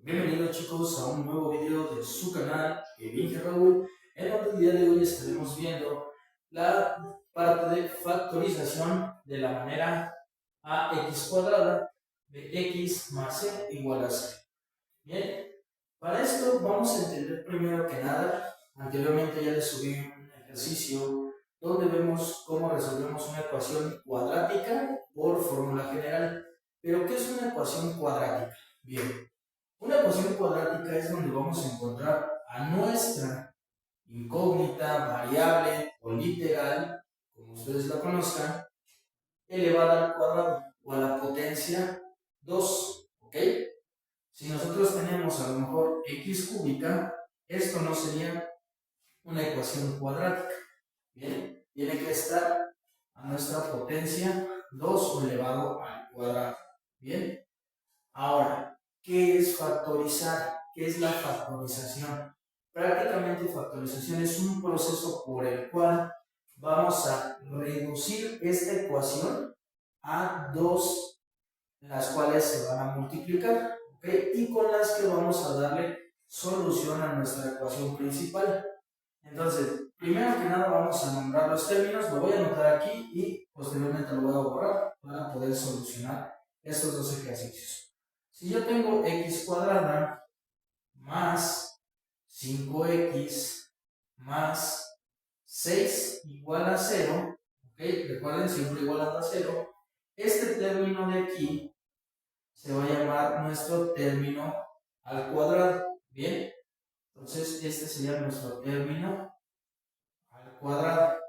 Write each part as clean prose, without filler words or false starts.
Bienvenidos chicos a un nuevo video de su canal Kevin Raúl, en donde el día de hoy estaremos viendo la parte de factorización de la manera ax cuadrada de x más c igual a c. Bien, para esto vamos a entender primero que nada, anteriormente ya les subí un ejercicio donde vemos cómo resolvemos una ecuación cuadrática por fórmula general. Pero ¿qué es una ecuación cuadrática? Bien. Una ecuación cuadrática es donde vamos a encontrar a nuestra incógnita, variable o literal, como ustedes la conozcan, elevada al cuadrado o a la potencia 2, ¿ok? Si nosotros tenemos a lo mejor x cúbica, esto no sería una ecuación cuadrática, ¿bien? Tiene que estar a nuestra potencia 2 o elevado al cuadrado, ¿bien? Ahora, ¿qué es factorizar? ¿Qué es la factorización? Prácticamente factorización es un proceso por el cual vamos a reducir esta ecuación a dos, las cuales se van a multiplicar, ¿ok? Y con las que vamos a darle solución a nuestra ecuación principal. Entonces, primero que nada vamos a nombrar los términos, lo voy a anotar aquí y posteriormente lo voy a borrar para poder solucionar estos dos ejercicios. Si yo tengo x cuadrada más 5x más 6 igual a 0, ¿ok? Recuerden, siempre igualando a 0, este término de aquí se va a llamar nuestro término al cuadrado, ¿bien? Entonces, este sería nuestro término al cuadrado.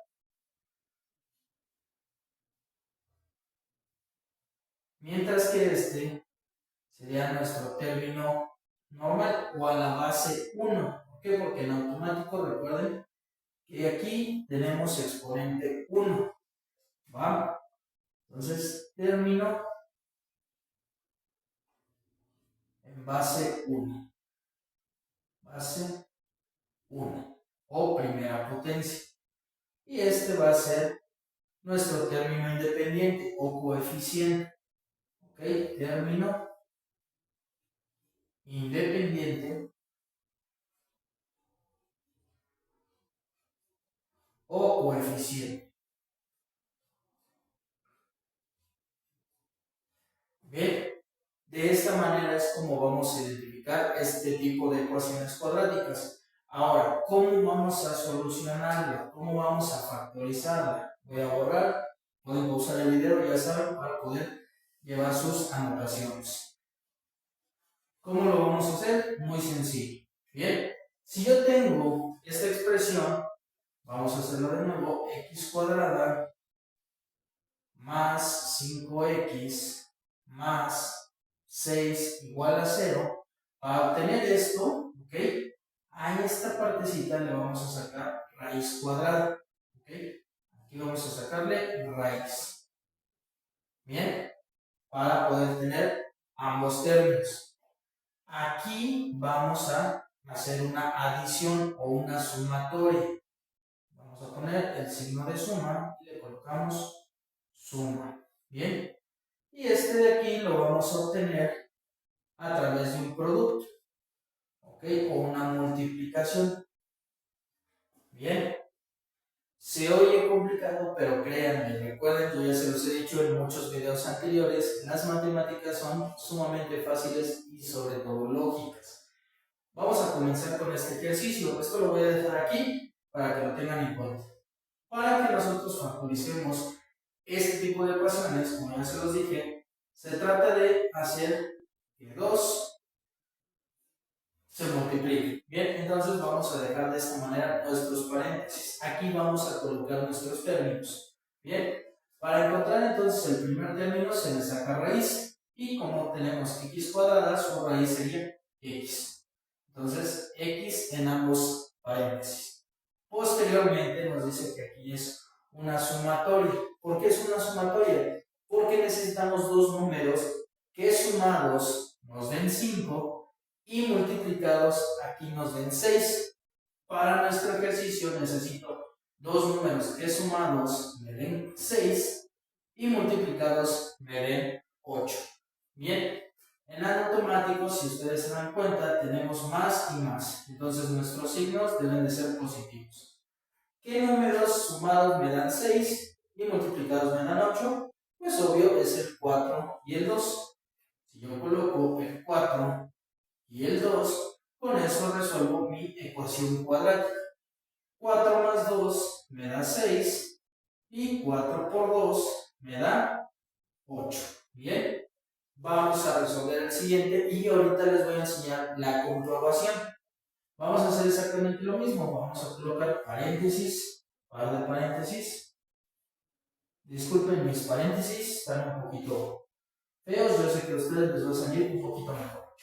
Mientras que este sería nuestro término normal o a la base 1. ¿Por qué? Porque en automático recuerden que aquí tenemos exponente 1. ¿Va? Entonces, término en base 1. Base 1 o primera potencia. Y este va a ser nuestro término independiente o coeficiente. ¿Ok? Término independiente o coeficiente. Bien, de esta manera es como vamos a identificar este tipo de ecuaciones cuadráticas. Ahora, ¿cómo vamos a solucionarla? ¿Cómo vamos a factorizarla? Voy a borrar, pueden pausar el video, ya saben, para poder llevar sus anotaciones. ¿Cómo lo vamos a hacer? Muy sencillo. Bien, si yo tengo esta expresión, vamos a hacerlo de nuevo, x cuadrada más 5x más 6 igual a 0. Para obtener esto, ¿ok? A esta partecita le vamos a sacar raíz cuadrada, ¿ok? Aquí vamos a sacarle raíz. Bien, para poder tener ambos términos. Aquí vamos a hacer una adición o una sumatoria. Vamos a poner el signo de suma y le colocamos suma. Bien, y este de aquí lo vamos a obtener a través de un producto, ¿ok? O una multiplicación. Bien, se oye complicado, pero créanme, recuerden, yo ya se los he dicho en muchos videos anteriores, las matemáticas son sumamente fáciles y sobre todo lógicas. Vamos a comenzar con este ejercicio. Esto lo voy a dejar aquí para que lo tengan en cuenta. Para que nosotros factoricemos este tipo de ecuaciones, como ya se los dije, se trata de hacer que 2 se multipliquen. Bien, entonces vamos a dejar de esta manera nuestros paréntesis. Aquí vamos a colocar nuestros términos. Bien, para encontrar entonces el primer término se le saca raíz. Y como tenemos x cuadrada, su raíz sería x. Entonces, x en ambos paréntesis. Posteriormente nos dice que aquí es una sumatoria. ¿Por qué es una sumatoria? Porque necesitamos dos números que sumados nos den 5 y multiplicados aquí nos den 6. Para nuestro ejercicio necesito dos números que sumados me den 6 y multiplicados me den 8. Bien, En automático, si ustedes se dan cuenta, tenemos más y más. Entonces nuestros signos deben de ser positivos. ¿Qué números sumados me dan 6 y multiplicados me dan 8? Pues obvio es el 4 y el 2. Si yo coloco el 4 y el 2, con eso resuelvo mi ecuación cuadrática. 4 más 2 me da 6 y 4 por 2 me da 8. Bien, vamos a resolver el siguiente y ahorita les voy a enseñar la comprobación. Vamos a hacer exactamente lo mismo. Vamos a colocar paréntesis, par de paréntesis. Disculpen, mis paréntesis están un poquito feos. Yo sé que a ustedes les va a salir un poquito mejor.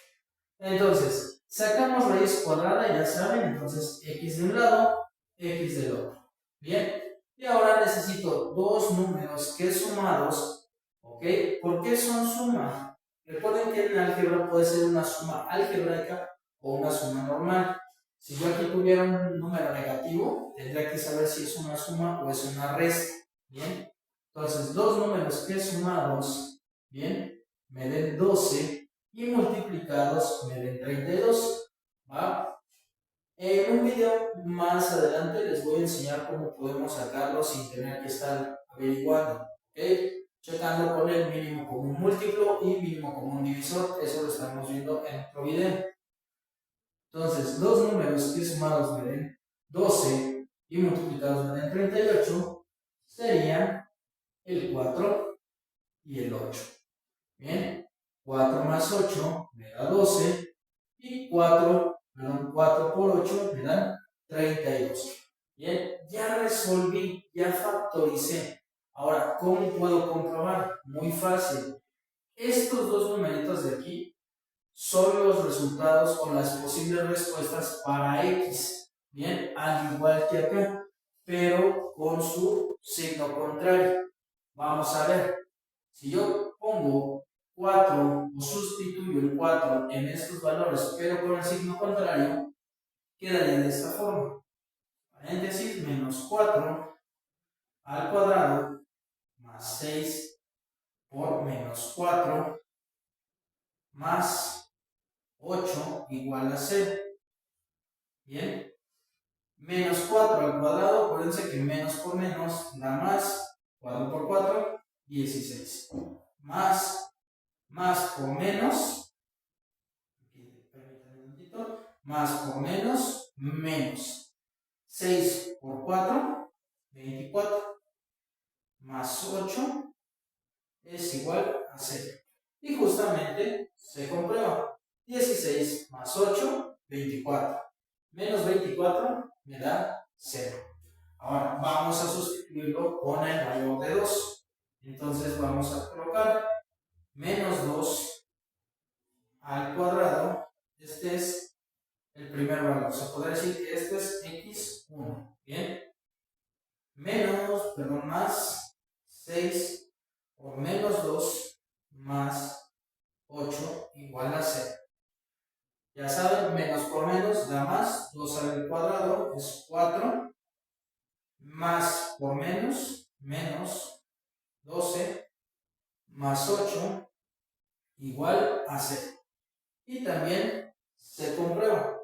Entonces, sacamos raíz cuadrada, ya saben. Entonces, x de un lado, x del otro. Bien. Y ahora necesito dos números que sumados, ¿ok? ¿Por qué son suma? Recuerden que en álgebra puede ser una suma algebraica o una suma normal. Si yo aquí tuviera un número negativo, tendría que saber si es una suma o es una resta. Bien. Entonces, dos números que sumados, bien, me den 12 y multiplicados me den 32. ¿Va? En un video más adelante les voy a enseñar cómo podemos sacarlo sin tener que estar averiguando, ¿ok? Checando con el mínimo común múltiplo y mínimo común divisor, eso lo estamos viendo en otro video. Entonces, dos números que sumados me den 12 y multiplicados me den 38 serían el 4 y el 8. Bien, 4 más 8 me da 12 y 4 por 8 me dan 32. Bien, ya resolví, ya factoricé. Ahora, ¿cómo puedo comprobar? Muy fácil. Estos dos numeritos de aquí son los resultados o las posibles respuestas para x. Bien, al igual que acá, pero con su signo contrario. Vamos a ver. Si yo pongo 4 o sustituyo el 4 en estos valores, pero con el signo contrario, quedaría de esta forma. Paréntesis, menos 4 al cuadrado más 6 por menos 4 más 8 igual a 0. Bien. Menos 4 al cuadrado, acuérdense que menos por menos da más. 4 por 4, 16. Más por menos, permítanme un momentito, más por menos, menos. 6 por 4, 24, más 8 es igual a 0. Y justamente se comprueba. 16 más 8, 24. Menos 24 me da 0. Ahora vamos a sustituirlo con el valor de 2. Entonces vamos a colocar menos 2 al cuadrado. Este es el primer valor. Se podría decir que este es x1. Bien. Más 6 por menos 2 más 8 igual a 0. Ya saben, menos por menos da más. 2 al cuadrado es 4. Más por menos, menos 12 más 8 igual a 0. Y también se comprueba.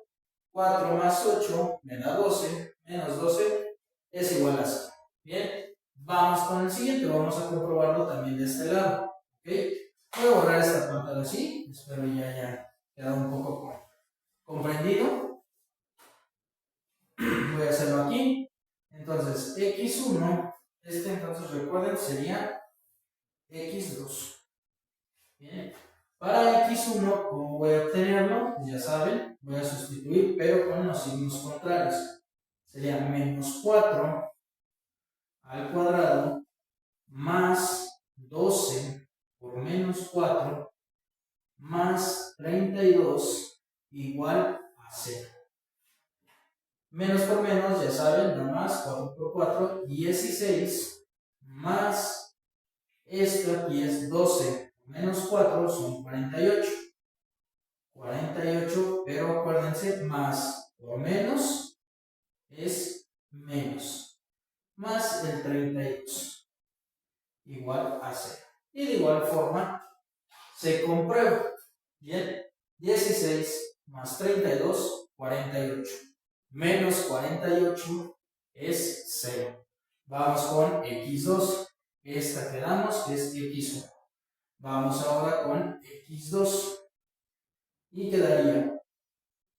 4 más 8 me da 12, menos 12 es igual a 0. Bien, vamos con el siguiente, vamos a comprobarlo también de este lado. ¿Ok? Voy a borrar esta pantalla así, espero ya haya quedado un poco comprendido. Voy a hacerlo aquí. Entonces, x1, entonces recuerden sería x2. Bien. Para x1, ¿cómo voy a obtenerlo? Ya saben, voy a sustituir, pero con los signos contrarios. Sería menos 4 al cuadrado más 12 por menos 4 más 32 igual a 0. Menos por menos, ya saben, da más. 4 por 4, 16 más esto aquí es 12 menos 4 son 48. 48, pero acuérdense, más por menos es menos. Más el 32 igual a 0. Y de igual forma se comprueba. Bien, 16 más 32, 48. Menos 48 es 0. Vamos con x2. Esta quedamos que es x1. Vamos ahora con x2. Y quedaría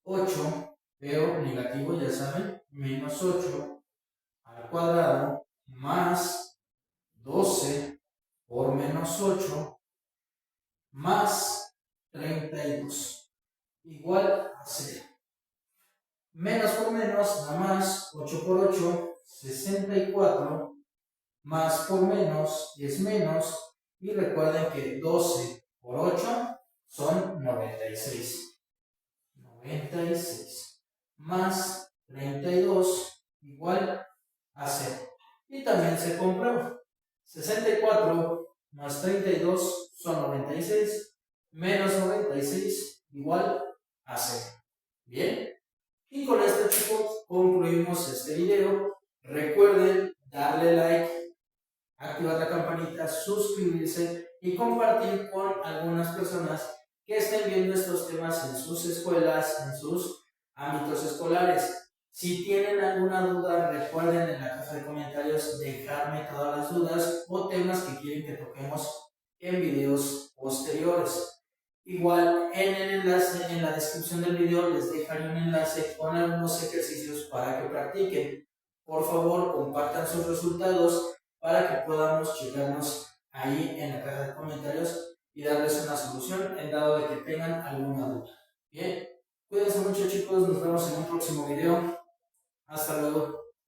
8, pero negativo ya saben, menos 8 al cuadrado más 12 por menos 8 más 32 igual a 0. Menos por menos, nada más, 8 por 8, 64, más por menos es menos, y recuerden que 12 por 8 son 96. 96 más 32 igual a 0. Y también se comprueba. 64 más 32 son 96, menos 96 igual a 0. Bien. Y con esto, chicos, concluimos este video. Recuerden darle like, activar la campanita, suscribirse y compartir con algunas personas que estén viendo estos temas en sus escuelas, en sus ámbitos escolares. Si tienen alguna duda, recuerden en la caja de comentarios dejarme todas las dudas o temas que quieren que toquemos en videos posteriores. Igual en el enlace, en la descripción del video les dejaré un enlace con algunos ejercicios para que practiquen. Por favor, compartan sus resultados para que podamos checarnos ahí en la caja de comentarios y darles una solución en dado de que tengan alguna duda. Bien, cuídense mucho, chicos, nos vemos en un próximo video. Hasta luego.